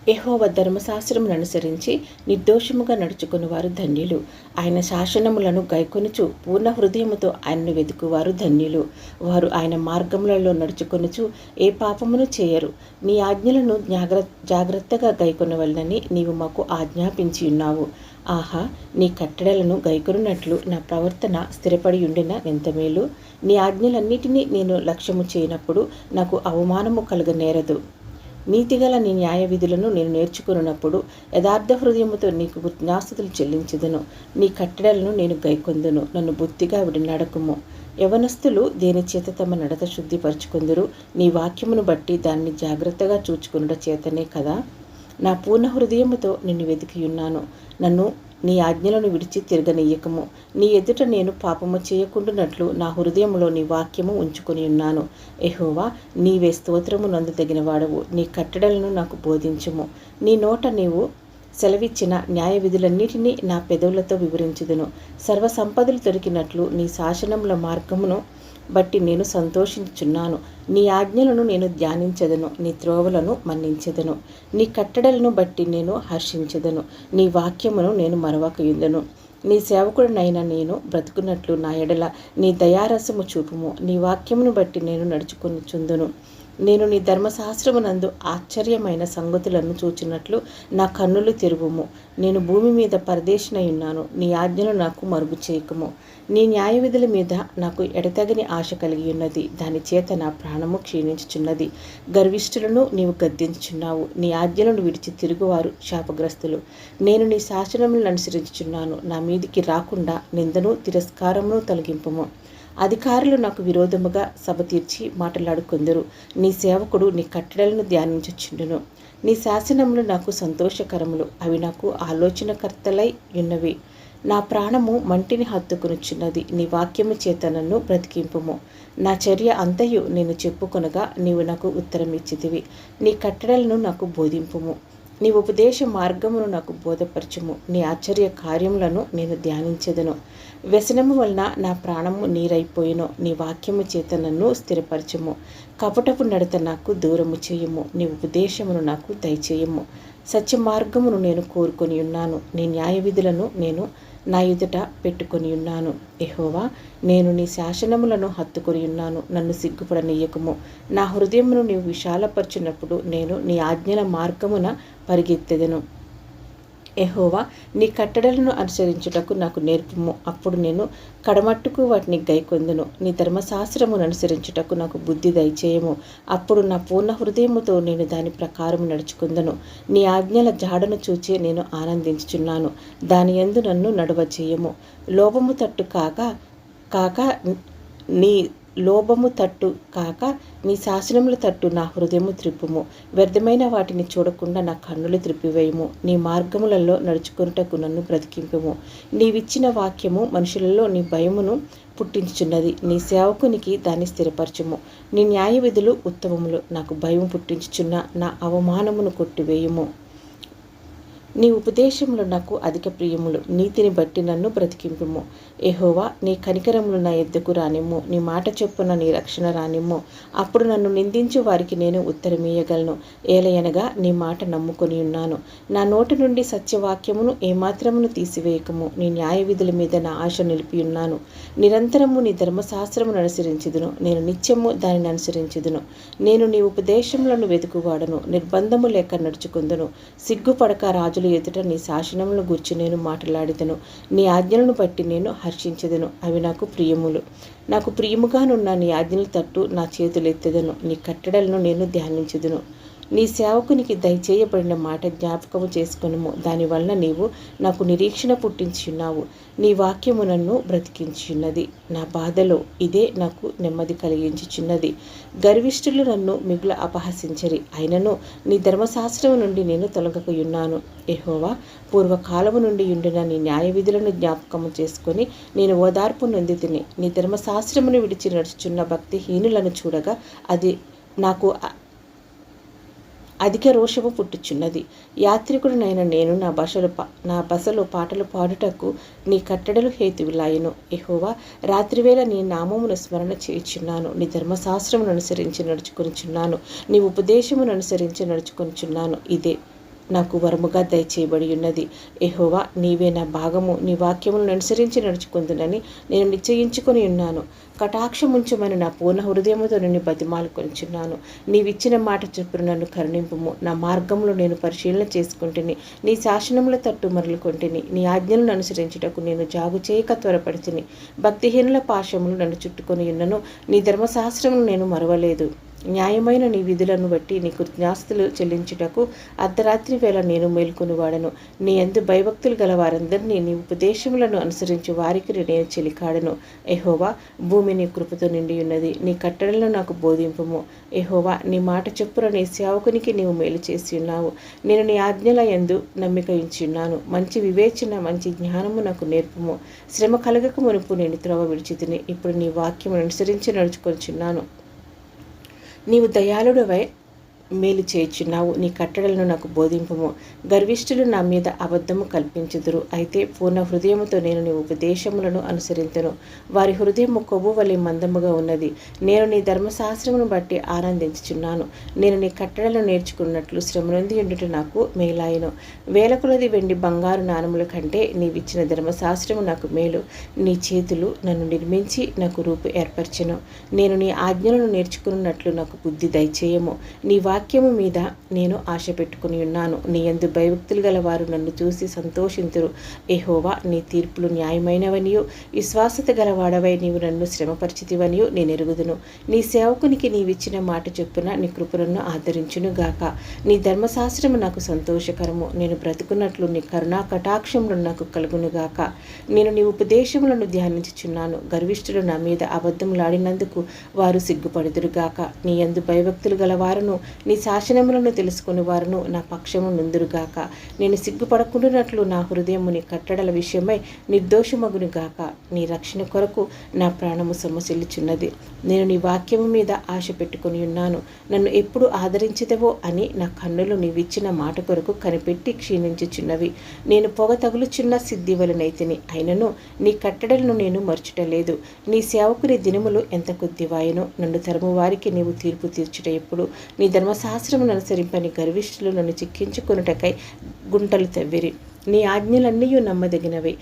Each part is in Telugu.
యెహోవా ధర్మశాస్త్రమును అనుసరించి నిర్దోషముగా నడుచుకుని వారు ధన్యులు. ఆయన శాసనములను గైకొనుచు పూర్ణ హృదయముతో ఆయనను వెతుకువారు ధన్యులు. వారు ఆయన మార్గములలో నడుచుకొనుచు ఏ పాపమును చేయరు. నీ ఆజ్ఞలను జాగ్రత్తగా గైకొనవలనని నీవు మాకు ఆజ్ఞాపించి ఉన్నావు. ఆహా, నీ కట్టడలను గైకొనున్నట్లు నా ప్రవర్తన స్థిరపడి ఉండిన ఎంత మేలు. నీ ఆజ్ఞలన్నిటినీ నేను లక్ష్యము చేయనప్పుడు నాకు అవమానము కలుగనేరదు. నీతిగల నీ న్యాయ విధులను నేను నేర్చుకున్నప్పుడు యథార్థ హృదయముతో నీకు కృతజ్ఞాస్తుతులు చెల్లించుదును. నీ కట్టడలను నేను గైకొందును. నన్ను బొత్తిగా విడనడకుము. యవనస్తులు దేని చేత తమ నడత శుద్ధిపరచుకొందురు? నీ వాక్యమును బట్టి దాన్ని జాగ్రత్తగా చూచుకొనుట చేతనే కదా. నా పూర్ణ హృదయముతో నిన్ను వెతికియున్నాను. నన్ను నీ ఆజ్ఞలను విడిచి తిరగనీయకము. నీ ఎదుట నేను పాపము చేయకుండానట్లు నా హృదయంలో నీ వాక్యము ఉంచుకొని ఉన్నాను. యెహోవా, నీవే స్తోత్రము నందుదగిన వాడవు. నీ కట్టడలను నాకు బోధించుము. నీ నోట నీవు సెలవిచ్చిన న్యాయ విధులన్నిటినీ నా పెదవులతో వివరించుదును. సర్వ సంపదలు దొరికినట్లు నీ శాసనముల మార్గమును బట్టి నేను సంతోషించుచున్నాను. నీ ఆజ్ఞలను నేను ధ్యానించెదను. నీ త్రోవలను మన్నించెదను. నీ కట్టడలను బట్టి నేను హర్షించెదను. నీ వాక్యమును నేను మరవకయుందును. నీ సేవకుడినైనా నేను బ్రతుకున్నట్లు నా ఎడల నీ దయారసము చూపుము. నీ వాక్యమును బట్టి నేను నడుచుకొనుచుందును. నేను నీ ధర్మశాస్త్రమునందు ఆశ్చర్యమైన సంగతులను చూచినట్లు నా కన్నులు తెరువుము. నేను భూమి మీద పరదేశినై ఉన్నాను. నీ ఆజ్ఞలు నాకు మరుగు చేయకము. నీ న్యాయ విధుల మీద నాకు ఎడతెగని ఆశ కలిగి ఉన్నది. దాని చేత నా ప్రాణము క్షీణించుచున్నది. గర్విష్ఠులను నీవు గద్దించుచున్నావు. నీ ఆజ్ఞలను విడిచి తిరుగువారు శాపగ్రస్తులు. నేను నీ శాసనములను అనుసరించుచున్నాను. నా మీదికి రాకుండా నిందను తిరస్కారమును తొలగింపుము. అధికారులు నాకు విరోధముగా సభ తీర్చి మాట్లాడుకొందురు. నీ సేవకుడు నీ కట్టడలను ధ్యానించుచుండును. నీ శాసనములు నాకు సంతోషకరములు. అవి నాకు ఆలోచనకర్తలై ఉన్నవి. నా ప్రాణము మంటిని హత్తుకొనుచున్నది. నీ వాక్యము చేత నన్ను బ్రతికింపుము. నా చర్య అంతయు నేను చెప్పుకొనగా నీవు నాకు ఉత్తరం ఇచ్చితివి. నీ కట్టడలను నాకు బోధింపుము. నీ ఉపదేశ మార్గమును నాకు బోధపరచుము. నీ ఆశ్చర్య కార్యములను నేను ధ్యానించెదను. వ్యసనము వలన నా ప్రాణము నీరైపోయిను. నీ వాక్యము చేత నన్ను స్థిరపరచుము. కపటపు నడత నాకు దూరము చేయుము. నీ ఉపదేశమును నాకు దయచేయము. సత్య మార్గమును నేను కోరుకొని ఉన్నాను. నీ న్యాయ విధులను నేను నా ఎదుట పెట్టుకొని ఉన్నాను. యెహోవా, నేను నీ శాసనములను హత్తుకొని ఉన్నాను. నన్ను సిగ్గుపడనీయకము. నా హృదయమును నీవు విశాలపరచున్నప్పుడు నేను నీ ఆజ్ఞల మార్గమున పరిగెత్తెదను. యెహోవా, నీ కట్టడలను అనుసరించుటకు నాకు నేర్పుము. అప్పుడు నేను కడమట్టుకు వాటిని గైకొందును. నీ ధర్మశాస్త్రమును అనుసరించుటకు నాకు బుద్ధి దయచేయము. అప్పుడు నా పూర్ణ హృదయముతో నేను దాని ప్రకారం నడుచుకుందును. నీ ఆజ్ఞల జాడను చూచి నేను ఆనందించుచున్నాను. దాని యందు నన్ను నడవచేయము. లోభము తట్టు కాక నీ శాసనముల తట్టు నా హృదయము త్రిప్పుము. వ్యర్థమైన వాటిని చూడకుండా నా కన్నులు త్రిప్పివేయము. నీ మార్గములలో నడుచుకొనుటకు నన్ను బ్రతికింపుము. నీవిచ్చిన వాక్యము మనుషులలో నీ భయమును పుట్టించుచున్నది. నీ సేవకునికి దాన్ని స్థిరపరచుము. నీ న్యాయ విధులు ఉత్తమములు. నాకు భయం పుట్టించుచున్న నా అవమానమును కొట్టివేయుము. నీ ఉపదేశములు నాకు అధిక ప్రియములు. నీతిని బట్టి నన్ను బ్రతికింపుము. యెహోవా, నీ కనికరములు నా ఎద్దకు రానిమ్ము. నీ మాట చొప్పున నీ రక్షణ రానిమ్ము. అప్పుడు నన్ను నిందించు వారికి నేను ఉత్తరమీయగలను. ఏలయనగా నీ మాట నమ్ముకొని ఉన్నాను. నా నోటి నుండి సత్యవాక్యమును ఏమాత్రమును తీసివేయకము. నీ న్యాయ విధుల మీద నా ఆశ నిలిపి ఉన్నాను. నిరంతరము నీ ధర్మశాస్త్రమును అనుసరించుదును. నేను నిత్యము దానిని అనుసరించుదును. నేను నీ ఉపదేశములను వెతుకువాడను. నిర్బంధము లేక నడుచుకుందును. సిగ్గుపడక రాజుల ఎదుట నీ శాసనములను గూర్చి నేను మాట్లాడిదను. నీ ఆజ్ఞలను బట్టి నేను హర్షించెదను. అవి నాకు ప్రియములు. నాకు ప్రియముగానున్న నీ ఆజ్ఞల తట్టు నా చేతులెత్తెదను. నీ కట్టడలను నేను ధ్యానించెదను. నీ సేవకునికి దయచేయబడిన మాట జ్ఞాపకము చేసుకొనుము. దానివలన నీవు నాకు నిరీక్షణ పుట్టించున్నావు. నీ వాక్యము నన్ను బ్రతికించున్నది. నా బాధలో ఇదే నాకు నెమ్మది కలిగించుచున్నది. గర్విష్ఠులు నన్ను మిగుల అపహసించరి. అయినను నీ ధర్మశాస్త్రము నుండి నేను తొలగకయున్నాను. యెహోవా, పూర్వకాలము నుండి ఉండిన నీ న్యాయ విధులను జ్ఞాపకము చేసుకొని నేను ఓదార్పు నొందితిని. నీ ధర్మశాస్త్రమును విడిచి నడుచుచున్న భక్తిహీనులను చూడగా అది నాకు అధిక రోషము పుట్టుచున్నది. యాత్రికుడినైన నేను నా బసలో పాటలు పాడుటకు నీ కట్టడలు హేతువులాయను. యెహోవా, రాత్రివేళ నీ నామమును స్మరణ చేయుచున్నాను. నీ ధర్మశాస్త్రమును అనుసరించి నడుచుకొనుచున్నాను. నీ ఉపదేశమును అనుసరించి నడుచుకొనుచున్నాను. ఇదే నాకు వరముగా దయచేయబడి ఉన్నది. యెహోవా, నీవే నా భాగము. నీ వాక్యములను అనుసరించి నడుచుకుందునని నేను నిశ్చయించుకొని ఉన్నాను. కటాక్షముంచమని నా పూర్ణ హృదయముతో నిన్ను బతిమాలుకొనుచున్నాను. నీవిచ్చిన మాట చొప్పున నన్ను కరుణింపుము. నా మార్గంలో నేను పరిశీలన చేసుకుంటుని, నీ శాసనముల తట్టు మరలుకొంటిని. నీ ఆజ్ఞలను అనుసరించుటకు నేను జాగు చేయక త్వరపడితిని. భక్తిహీనుల పాశములు నన్ను చుట్టుకొని ఉన్నను, నీ ధర్మశాస్త్రమును నేను మరువలేదు. న్యాయమైన నీ విధులను బట్టి నీ కృతజ్ఞాస్తులు చెల్లించుటకు అర్ధరాత్రి వేళ నేను మేల్కొనివాడను. నీ యందు భయభక్తులు గల వారందరినీ నీ ఉపదేశములను అనుసరించు వారికి నేను చెలికాడను. యెహోవా, భూమి నీ కృపతో నిండి ఉన్నది. నీ కట్టడలను నాకు బోధింపుము. యెహోవా, నీ మాట చొప్పున నీ సేవకునికి నీవు మేలు చేసి ఉన్నావు. నేను నీ ఆజ్ఞల యందు నమ్మిక ఉంచున్నాను. మంచి వివేచన, మంచి జ్ఞానము నాకు నేర్పుము. శ్రమ కలగక మునుపు నేను త్రోవ విడిచితిని. ఇప్పుడు నీ వాక్యమును అనుసరించి నడుచుకొనుచున్నాను. నీవు దయాళుడవై మేలు చేయుచున్నావు. నీ కట్టడలను నాకు బోధింపుము. గర్విష్ఠులు నా మీద అబద్ధము కల్పించుదురు. అయితే పూర్ణ హృదయముతో నేను నీ ఉపదేశములను అనుసరింతును. వారి హృదయము కొవ్వు వలె మందముగా ఉన్నది. నేను నీ ధర్మశాస్త్రమును బట్టి ఆనందించుచున్నాను. నేను నీ కట్టడలను నేర్చుకున్నట్లు శ్రమనొంది ఉండుట నాకు మేలాయను. వేల కొలది వెండి బంగారు నాణముల కంటే నీవిచ్చిన ధర్మశాస్త్రము నాకు మేలు. నీ చేతులు నన్ను నిర్మించి నాకు రూపు ఏర్పరచెను. నేను నీ ఆజ్ఞలను నేర్చుకున్నట్లు నాకు బుద్ధి దయచేయము. నీ వాక్యము మీద నేను ఆశ పెట్టుకుని ఉన్నాను. నీ యందు భయభక్తులు గల వారు నన్ను చూసి సంతోషింతురు. యెహోవా, నీ తీర్పులు న్యాయమైనవనియు విశ్వాసత గలవాడవై నీవు నన్ను శ్రమపరిచితివనియు నేను ఎరుగుదును. నీ సేవకునికి నీవిచ్చిన మాట చొప్పున నీ కృపను ఆదరించును గాక. నీ ధర్మశాస్త్రము నాకు సంతోషకరము. నేను బ్రతుకున్నట్లు నీ కరుణా కటాక్షములు నాకు కలుగును గాక. నేను నీ ఉపదేశములను ధ్యానించుచున్నాను. గర్విష్ఠులు నా మీద అబద్ధములాడినందుకు వారు సిగ్గుపడుదురుగాక. నీ యందు భయభక్తులు గల వారును నీ శాసనములను తెలుసుకుని వారును నా పక్షము నుందురుగాక. నేను సిగ్గుపడకుండానట్లు నా హృదయము నీ కట్టడల విషయమై నిర్దోషమగును గాక. నీ రక్షణ కొరకు నా ప్రాణము సొమ్మసిల్లుచున్నది. నేను నీ వాక్యము మీద ఆశ పెట్టుకుని ఉన్నాను. నన్ను ఎప్పుడు ఆదరించదవో అని నా కన్నులు నీవిచ్చిన మాట కొరకు కనిపెట్టి క్షీణించుచున్నవి. నేను పొగ తగులుచున్న సిద్ధి వలనైతిని, అయినను నీ కట్టడలను నేను మర్చుటలేదు. నీ సేవకుని దినములు ఎంత కొద్దివాయనో. నన్ను తరుము వారికి నీవు తీర్పు తీర్చుట ఎప్పుడు. నీ ధర్మశాస్త్రమును అనుసరింపని గర్విష్ఠులు నన్ను చిక్కించుకొనుటకై గుంటలు తవ్విరి. నీ ఆజ్ఞలన్నీ నమ్మదగినవి.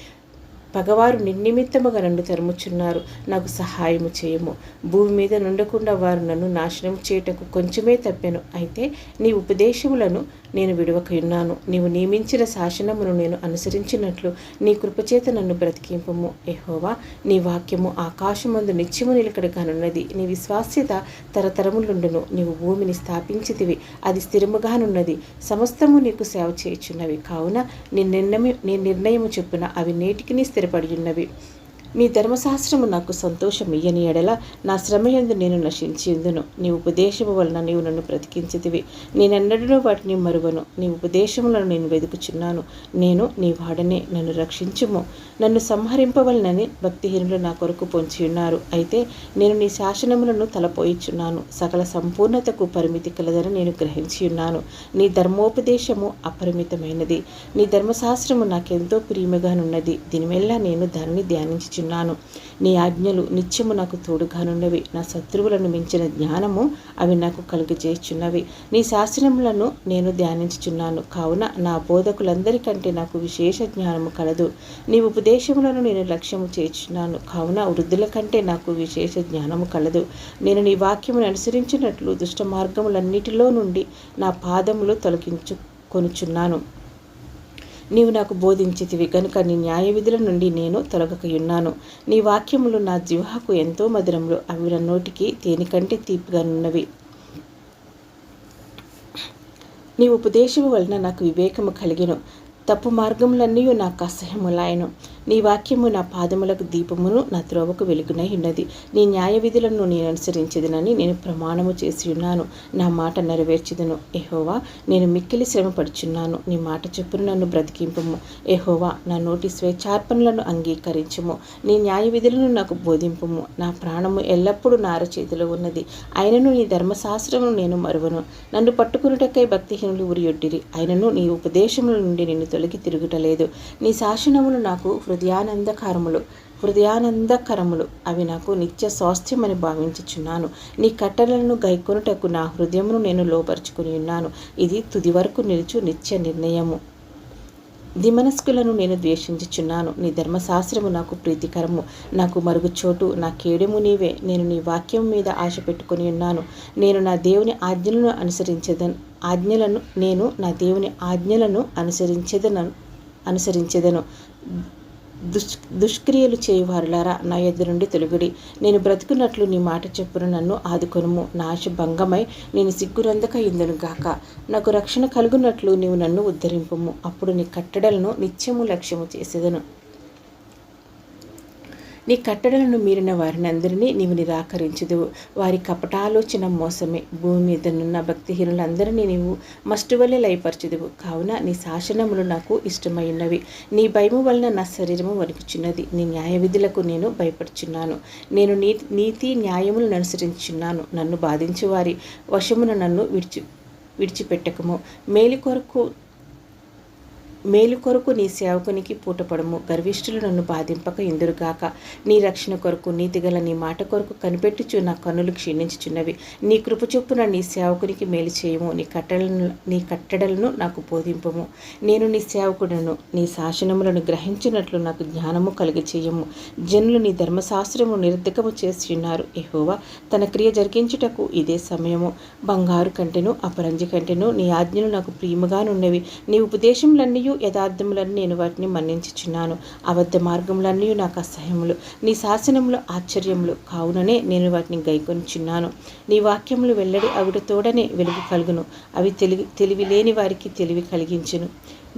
పగవారు నిర్నిమిత్తముగా నన్ను తరుముచున్నారు. నాకు సహాయము చేయము. భూమి మీద నుండకుండా వారు నన్ను నాశనం చేయుటకు కొంచెమే తప్పెను. అయితే నీ ఉపదేశములను నేను విడవకయున్నాను. నీవు నియమించిన శాసనమును నేను అనుసరించినట్లు నీ కృపచేత నన్ను బ్రతికింపుము. యెహోవా, నీ వాక్యము ఆకాశమందు నిత్యము నిలకడగానున్నది. నీ విశ్వాస్యత తరతరములుండును. నీవు భూమిని స్థాపించితివి, అది స్థిరముగానున్నది. సమస్తము నీకు సేవ చేయుచున్నవి. కావున నీ నిర్ణయము చొప్పున అవి నేటికి స్థిరపడి ఉన్నవి. నీ ధర్మశాస్త్రము నాకు సంతోషమియ్యని ఎడల నా శ్రమయందు నేను నశించియుందును. నీ ఉపదేశము వలన నీవు నన్ను బ్రతికించితివి. నేనెన్నడూ వాటిని మరువను. నీ ఉపదేశములను నేను వెదుకుచున్నాను. నేను నీ వాడనే, నన్ను రక్షించుము. నన్ను సంహరింపవలనని భక్తిహీనులు నా కొరకు పొంచియున్నారు. అయితే నేను నీ శాసనములను తలపోయిచున్నాను. సకల సంపూర్ణతకు పరిమితి కలదని నేను గ్రహించియున్నాను. నీ ధర్మోపదేశము అపరిమితమైనది. నీ ధర్మశాస్త్రము నాకెంతో ప్రియముగానున్నది. దీనివల్ల నేను దానిని ధ్యానించుచున్నాను. నీ ఆజ్ఞలు నిత్యము నాకు తోడుగానున్నవి. నా శత్రువులను మించిన జ్ఞానము అవి నాకు కలుగజేయుచున్నవి. నీ శాస్త్రములను నేను ధ్యానించుచున్నాను. కావున నా బోధకులందరికంటే నాకు విశేష జ్ఞానము కలదు. నీ ఉపదేశములను నేను లక్ష్యము చేయుచున్నాను. కావున వృద్ధుల కంటే నాకు విశేష జ్ఞానము కలదు. నేను నీ వాక్యమును అనుసరించినట్లు దుష్ట మార్గములన్నిటిలో నుండి నా పాదములు తొలగించుకొనుచున్నాను. నీవు నాకు బోధించితివి గనుక నీ న్యాయ విధుల నుండి నేను తొలగకయున్నాను. నీ వాక్యములు నా జిహ్వకు ఎంతో మధురములు. అవి నా నోటికి తేనె కంటే తీపిగానున్నవి. నీ ఉపదేశము వలన నాకు వివేకము కలిగెను. తప్పు మార్గములన్నీ నాకు అసహ్యములాయను. నీ వాక్యము నా పాదములకు దీపమును, నా త్రోవకు వెలుగునై ఉన్నది. నీ న్యాయ విధులను నేను అనుసరించదునని నేను ప్రమాణము చేసి ఉన్నాను. నా మాట నెరవేర్చుదును. యెహోవా, నేను మిక్కిలి శ్రమ పడుచున్నాను. నీ మాట చొప్పున నన్ను బ్రతికింపుము. యెహోవా, నా నోటి స్వేచ్ఛార్పణలను అంగీకరించుము. నీ న్యాయ విధులను నాకు బోధింపుము. నా ప్రాణము ఎల్లప్పుడూ నా అరచేతిలో ఉన్నది. అయినను నీ ధర్మశాస్త్రమును నేను మరువను. నన్ను పట్టుకునుటకై భక్తిహీనులు ఉరియొడ్డిరి. అయినను నీ ఉపదేశముల నుండి నేను తొలగి తిరుగుటలేదు. నీ శాసనములు నాకు హృదయానందకరములు, అవి నాకు నిత్య స్వాస్థ్యమని భావించుచున్నాను. నీ కట్టడలను గైకొనుటకు నా హృదయమును నేను లోపరుచుకుని ఉన్నాను. ఇది తుది వరకు నిలుచు నిత్య నిర్ణయము. దిమనస్కులను నేను ద్వేషించుచున్నాను. నీ ధర్మశాస్త్రము నాకు ప్రీతికరము. నాకు మరుగుచోటు, నా కేడెము నీవే. నేను నీ వాక్యం మీద ఆశ పెట్టుకుని ఉన్నాను. నేను నా దేవుని ఆజ్ఞలను అనుసరించేదను. దుష్క్రియలు చేయువారులారా, నా యొద్ద నుండి తొలగుడి. నేను బ్రతుకున్నట్లు నీ మాట చెప్పును నన్ను ఆదుకొనుము. నా ఆశ భంగమై నేను సిగ్గురందక ఇందును గాక. నాకు రక్షణ కలుగునట్లు నీవు నన్ను ఉద్ధరింపుము. అప్పుడు నీ కట్టడలను నిత్యము లక్ష్యము చేసేదను. నీ కట్టడలను మీరిన వారిని అందరినీ నీవు నిరాకరించుదువు. వారి కపటాలోచన మోసమే. భూమి మీదనున్న భక్తిహీనులందరినీ నీవు మస్టువలే లయపరచుదువు. కావున నీ శాసనములు నాకు ఇష్టమైనవి. నీ భయము వలన నా శరీరము వణుకుచున్నది. నీ న్యాయ విధులకు నేను భయపడుచున్నాను. నేను నీతి న్యాయములను అనుసరించున్నాను. నన్ను బాధించు వారి వశమున నన్ను విడిచిపెట్టకము. మేలు కొరకు నీ సేవకునికి పూటపడము. గర్విష్ఠులు నన్ను బాధింపక ఇందురుగాక. నీ రక్షణ కొరకు నీతిగల నీ మాట కొరకు కనిపెట్టుచు నా కన్నులు క్షీణించుచున్నవి. నీ కృప చొప్పున నీ సేవకునికి మేలు చేయము. నీ కట్టడలను నాకు బోధింపము. నేను నీ సేవకుడను. నీ శాసనములను గ్రహించినట్లు నాకు జ్ఞానము కలిగి చేయము. జనులు నీ ధర్మశాస్త్రము నిరర్ధకము చేస్తున్నారు. యెహోవా తన క్రియ జరిగించుటకు ఇదే సమయము. బంగారు కంటెను అపరంజి కంటెను నీ ఆజ్ఞలు నాకు ప్రియముగానున్నవి. నీ ఉపదేశములన్నీ యథార్థములను నేను వాటిని మన్నించుచున్నాను. అబద్ధ మార్గములన్నీ నాకు అసహ్యములు. నీ శాసనములు ఆశ్చర్యములు కావుననే నేను వాటిని గైకొనుచున్నాను. నీ వాక్యములు వెల్లడి అగుటతోడనే వెలుగు కలుగును. అవి తెలివి లేని వారికి తెలివి కలిగించును.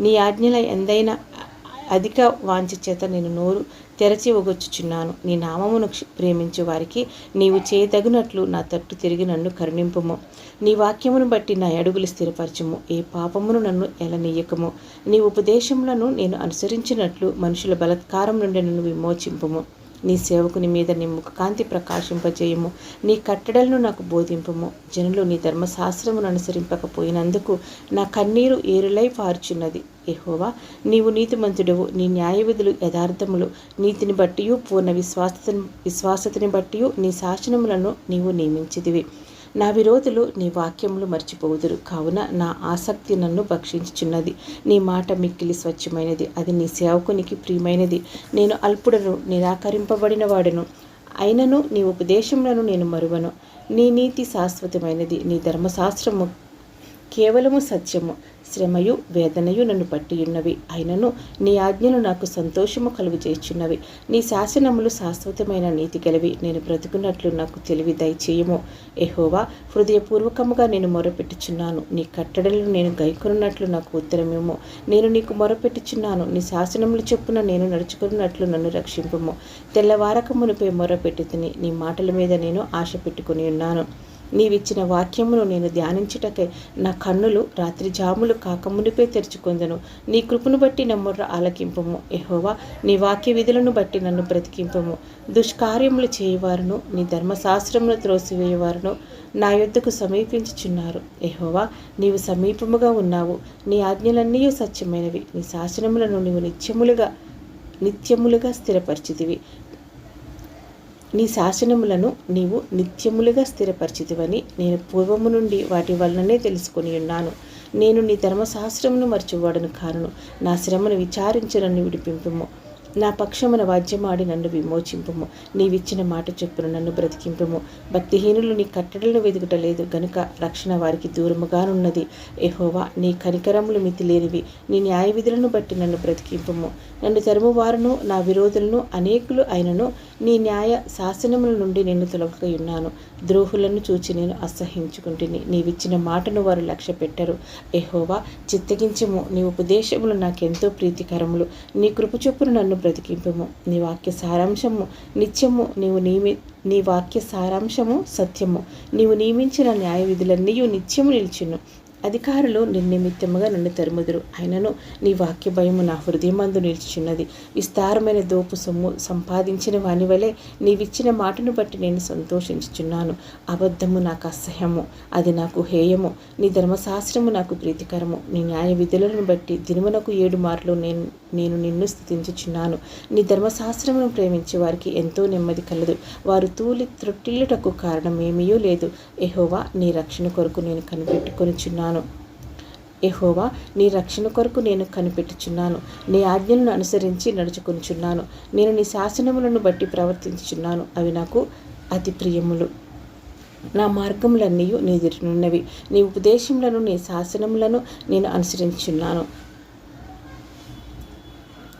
నీ ఆజ్ఞల ఎందైనా అధిక వాంఛ చేత నేను నోరు తెరచి ఒగొచ్చుచున్నాను. నీ నామమును ప్రేమించు వారికి నీవు చేయదగినట్లు నా తట్టు తిరిగి నన్ను కరుణింపుము. నీ వాక్యమును బట్టి నా అడుగులు స్థిరపరచుము. ఏ పాపమును నన్ను ఎలనీయకము. నీ ఉపదేశములను నేను అనుసరించినట్లు మనుషుల బలత్కారం నుండి నన్ను విమోచింపుము. నీ సేవకుని మీద నీ ముఖకాంతి ప్రకాశింపజేయము. నీ కట్టడలను నాకు బోధింపుము. జనులు నీ ధర్మశాస్త్రమును అనుసరింపకపోయినందుకు నా కన్నీరు ఏరులై పారుచున్నది. యెహోవా నీవు నీతిమంతుడవు. నీ న్యాయ విధులు యథార్థములు. నీతిని బట్టియు పూర్ణ విశ్వాసతని బట్టియు నీ శాసనములను నీవు నియమించితివి. నా విరోధులు నీ వాక్యములు మర్చిపోవుదురు. కావున నా ఆసక్తి నన్ను భక్షించుచున్నది. నీ మాట మిక్కిలి స్వచ్ఛమైనది. అది నీ సేవకునికి ప్రియమైనది. నేను అల్పుడను, నిరాకరింపబడిన వాడును. అయినను నీ ఉపదేశములను నేను మరువను. నీ నీతి శాశ్వతమైనది. నీ ధర్మశాస్త్రము కేవలము సత్యము. శ్రమయు వేదనయు నన్ను పట్టియున్నవి. అయినను నీ ఆజ్ఞలు నాకు సంతోషము కలుగజేయుచున్నవి. నీ శాసనములు శాశ్వతమైన నీతి గలవి. నేను బ్రతుకున్నట్లు నాకు తెలివి దయచేయము. యెహోవా హృదయపూర్వకముగా నేను మొరపెట్టుచున్నాను. నీ కట్టడలను నేను గైకొనున్నట్లు నాకు ఉత్తరమేమో. నేను నీకు మొరపెట్టుచున్నాను. నీ శాసనములు చొప్పున నేను నడుచుకున్నట్లు నన్ను రక్షింపుము. తెల్లవారక మునిపే మొరపెట్టుతిని. నీ మాటల మీద నేను ఆశ పెట్టుకుని ఉన్నాను. నీవిచ్చిన వాక్యమును నేను ధ్యానించుటకై నా కన్నులు రాత్రి జాములు కాకమునిపై తెరుచుకొందను. నీ కృపను బట్టి నా మొర్ర ఆలకింపము. యెహోవా నీ వాక్య విధులను బట్టి నన్ను బ్రతికింపము. దుష్కార్యములు చేయువారును నీ ధర్మశాస్త్రమును త్రోసివేయువారును నా యొద్దకు సమీపించుచున్నారు. యెహోవా నీవు సమీపముగా ఉన్నావు. నీ ఆజ్ఞలన్నీ సత్యమైనవి. నీ శాసనములను నీవు నిత్యములుగా స్థిరపరిచితివి. నీ శాసనములను నీవు నిత్యములుగా స్థిరపరిచితివని నేను పూర్వము నుండి వాటి వలననే తెలుసుకొని ఉన్నాను. నేను నీ ధర్మశాస్త్రమును మరచువాడను కాను. నా శ్రమను విచారించి నన్ను విడిపింపుము. నా పక్షమున వాద్యమాడి నన్ను విమోచింపుము. నీవిచ్చిన మాట చొప్పున నన్ను బ్రతికింపుము. భక్తిహీనులు నీ కట్టడలను వెదుకుటలేదు గనుక రక్షణ వారికి దూరముగానున్నది. యెహోవా నీ కనికరములు మితిలేనివి. నీ న్యాయ విధులను బట్టి నన్ను బ్రతికింపుము. నన్ను తరుమువారును నా విరోధులను అనేకులు అయినను నీ న్యాయ శాసనముల నుండి నేను తొలగకయున్నాను. ద్రోహులను చూచి నేను అసహ్యించుకుంటుని. నీవిచ్చిన మాటను వారు లక్ష్య పెట్టరు. యెహోవా చిత్తగించము. నీ ఉపదేశములు నాకెంతో ప్రీతికరములు. నీ కృప చొప్పున నన్ను బ్రతికింపుము. నీ వాక్య సారాంశము నిత్యము. నీ వాక్య సారాంశము సత్యము. నీవు నియమించిన న్యాయ విధులన్నీ నిత్యము నిలిచును. అధికారులు నిర్నిమిత్తముగా నన్ను తరుముదురు, అయినను నీ వాక్య భయము నా హృదయమందు నిలిచిచున్నది. విస్తారమైన దోపు సొమ్ము సంపాదించిన వాని వలె నీవిచ్చిన మాటను బట్టి నేను సంతోషించుచున్నాను. అబద్ధము నాకు అసహ్యము, అది నాకు హేయము. నీ ధర్మశాస్త్రము నాకు ప్రీతికరము. నీ న్యాయ విధులను బట్టి దినమునకు 7 మార్లు నేను నిన్ను స్తుతించుచున్నాను. నీ ధర్మశాస్త్రమును ప్రేమించే వారికి ఎంతో నెమ్మది కలదు. వారు త్రొట్టిల్లుటకు కారణం ఏమీ లేదు. యెహోవా నీ రక్షణ కొరకు నేను కనిపెట్టుకొనుచున్నాను. యెహోవా నీ రక్షణ కొరకు నేను కనిపెట్టుచున్నాను. నీ ఆజ్ఞలను అనుసరించి నడుచుకొనుచున్నాను. నేను నీ శాసనములను బట్టి ప్రవర్తించుచున్నాను. అవి నాకు అతి ప్రియములు. నా మార్గములన్నీ నీ ఎదుటనున్నవి. నీ ఉపదేశములను నీ శాసనములను నేను అనుసరించుచున్నాను.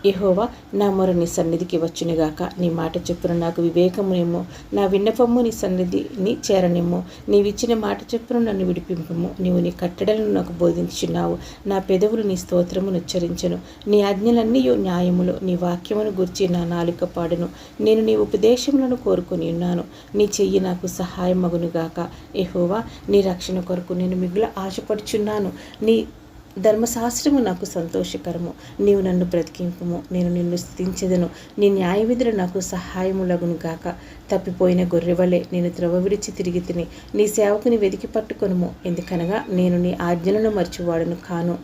యెహోవా నా మొర నీ సన్నిధికి వచ్చునుగాక. నీ మాట చొప్పున నాకు వివేకమునేమో. నా విన్నపము నీ సన్నిధిని చేరనేమో. నీవిచ్చిన మాట చొప్పున నన్ను విడిపింపుము. నీవు నీ కట్టడలను నాకు బోధించుచున్నావు. నా పెదవులు నీ స్తోత్రమును ఉచ్చరించును. నీ ఆజ్ఞలన్నీ న్యాయములు. నీ వాక్యమును గూర్చి నా నాలుక పాడును. నేను నీ ఉపదేశములను కోరుకొని ఉన్నాను. నీ చెయ్యి నాకు సహాయమగునుగాక. యెహోవా నీ రక్షణ కొరకు నేను మిగుల ఆశపడుచున్నాను. నీ ధర్మశాస్త్రము నాకు సంతోషకరము. నీవు నన్ను బ్రతికింపుము. నేను నిన్ను స్తుతించెదను. నీ న్యాయ విధులు నాకు సహాయములగును గాక. తప్పిపోయిన గొర్రెవలే నేను త్రవ విడిచి తిరిగి తిని నీ సేవకుని వెదికి పట్టుకొనుము. ఎందుకనగా నేను నీ ఆజ్ఞలను మర్చివాడను కాను.